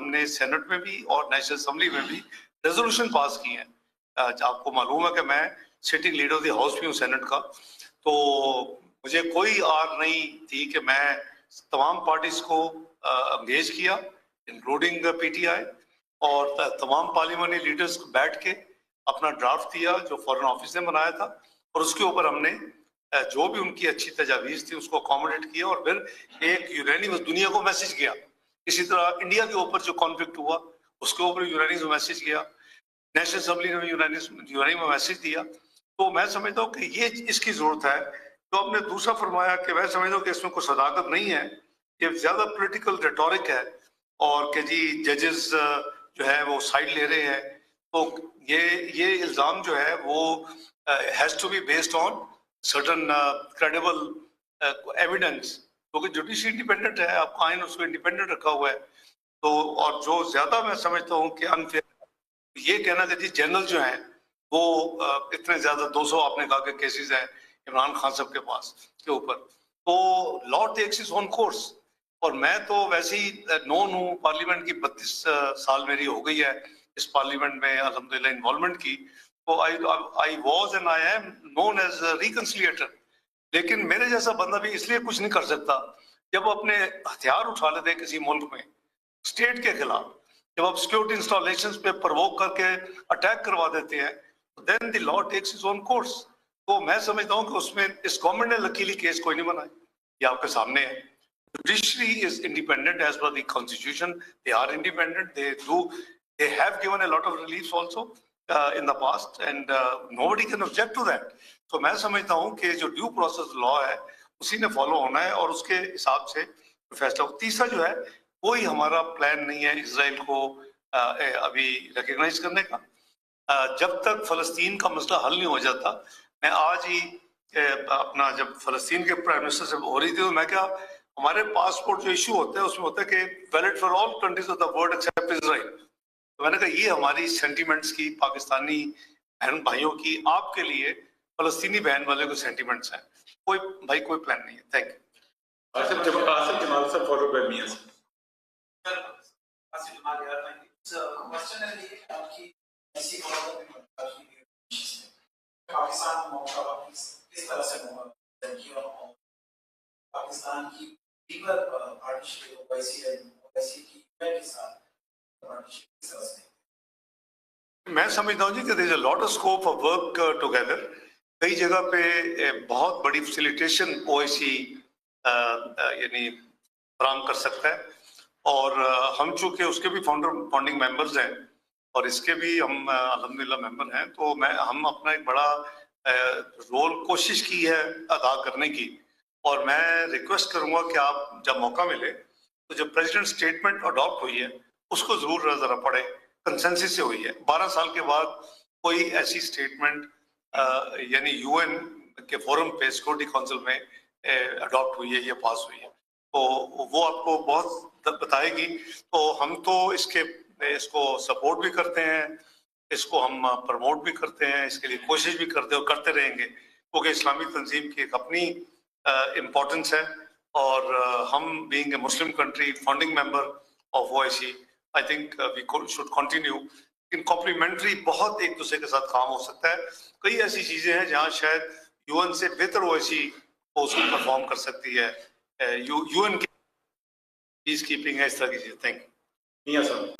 ہم نے سینٹ میں بھی اور نیشنل اسمبلی میں بھی ریزولوشن پاس کی ہیں. آپ کو معلوم ہے کہ میں sitting leader of the house بھی ہوں سینٹ کا, تو مجھے کوئی آر نہیں تھی کہ میں تمام پارٹیز کو انگیج کیا انکلوڈنگ پی ٹی آئی, اور تمام پارلیمانی لیڈرز کو بیٹھ کے اپنا ڈرافٹ دیا جو فارن آفس نے بنایا تھا, اور اس کے اوپر ہم نے جو بھی ان کی اچھی تجاویز تھی اس کو اکوموڈیٹ کیا, اور پھر ایک یونینیمس دنیا کو میسج کیا. اسی طرح انڈیا کے اوپر جو کانفلکٹ ہوا اس کے اوپر یونینیمس میسج کیا, نیشنل اسمبلی نے بھی یونینیمس میسج دیا. تو میں سمجھتا ہوں کہ یہ اس کی ضرورت ہے. تو آپ نے دوسرا فرمایا کہ میں سمجھتا ہوں کہ اس میں کوئی صداقت نہیں ہے, یہ زیادہ پولیٹیکل ریٹورک ہے, اور کہ جی ججز جو ہے وہ سائڈ لے رہے ہیں. تو یہ الزام جو ہے وہ has to be based on certain credible evidence, کیونکہ جوڈیشری انڈیپینڈنٹ ہے, آپ کا آئین اس کو انڈیپینڈنٹ رکھا ہوا ہے. تو اور جو زیادہ میں سمجھتا ہوں کہ انفیئر یہ کہنا کہ جی جنرل جو ہیں وہ اتنے زیادہ 200 آپ نے کہا کہ کیسز ہیں عمران خان صاحب کے پاس کے اوپر, تو لا ٹیکس اٹس اون کورس. اور میں تو ویسے ہی نون ہوں, پارلیمنٹ کی 32 سال میری ہو گئی ہے اس پارلیمنٹ میں الحمدللہ انوالومنٹ کی, تو I was and I am known as reconciliator. لیکن میرے جیسا بندہ بھی اس لیے کچھ نہیں کر سکتا جب اپنے ہتھیار اٹھا لیتے کسی ملک میں اسٹیٹ کے خلاف, جب آپ سیکورٹی انسٹالیشنز پہ پرووک کر کے اٹیک کروا دیتے ہیں, دین دی لا ٹیکس اٹس اون کورس. تو میں سمجھتا ہوں کہ اس میں اس گورنمنٹ نے لکیلی کیس کوئی نہیں بنایا, یہ آپ کے سامنے ہے. Judiciary is independent as per the constitution. They are independent. They have given a lot of reliefs also in the past, and nobody can object to that. تو میں سمجھتا ہوں کہ جو ڈیو پروسیس لا ہے اسی نے فالو ہونا ہے, اور اس کے حساب سے فیصلہ. تیسرا جو ہے کوئی ہمارا پلان نہیں ہے اسرائیل کو ابھی ریکگنائز کرنے کا. جب تک فلسطین کا مسئلہ حل نہیں ہو جاتا, میں آج ہی اپنا جب فلسطین کے پرائم منسٹر سے ہو رہی تھی تو میں کیا, ہمارے پاسپورٹ جو ایشو ہوتا ہے اس میں ہوتا ہے کہ valid for all countries of the world except Israel. تو میں نے کہا یہ ہماری سینٹیمنٹس کی, پاکستانی بہن بھائیوں کی آپ کے لیے فلسطینی بہن والے کو سینٹیمنٹس ہیں. کوئی بھائی کوئی پلان نہیں ہے. Thank you. آصف جمال صاحب فالو بائی میاں صاحب. پاکستان کی دیگر پارٹنرشپ اویسی کی کے ساتھ پارٹنرشپ کس طرح سے؟ میں سمجھتا ہوں جی کہ there is a lot of scope of work together. کئی جگہ پہ بہت بڑی فیسیلیٹیشن او آئی سی یعنی فراہم کر سکتا ہے, اور ہم چونکہ اس کے بھی فاؤنڈنگ ممبرز ہیں اور اس کے بھی ہم الحمدللہ ممبر ہیں, تو ہم اپنا ایک بڑا رول کوشش کی ہے ادا کرنے کی. اور میں ریکویسٹ کروں گا کہ آپ جب موقع ملے تو جب پریزیڈنٹ اسٹیٹمنٹ اڈاپٹ ہوئی ہے اس کو ضرور ذرا پڑھیں, کنسنسس سے ہوئی ہے. 12 سال کے بعد کوئی ایسی اسٹیٹمنٹ یعنی یو این کے فورم پہ سیکورٹی کونسل میں اڈاپٹ ہوئی ہے, یہ پاس ہوئی ہے, تو وہ آپ کو بہت بتائے گی. تو ہم تو اس کو سپورٹ بھی کرتے ہیں, اس کو ہم پروموٹ بھی کرتے ہیں, اس کے لیے کوشش بھی کرتے اور کرتے رہیں گے, کیونکہ اسلامی تنظیم کی ایک اپنی امپورٹنس ہے. اور ہم being a Muslim country founding member of O I C, I think we should continue in complementary. بہت ایک دوسرے کے ساتھ کام ہو سکتا ہے. کئی ایسی چیزیں ہیں جہاں شاید یو این سے بہتر او آئی سی اس کو پرفارم کر سکتی ہے. یو این کی پیس کیپنگ ہے, اس طرح کی چیزیں. Thank you. میاں صاحب.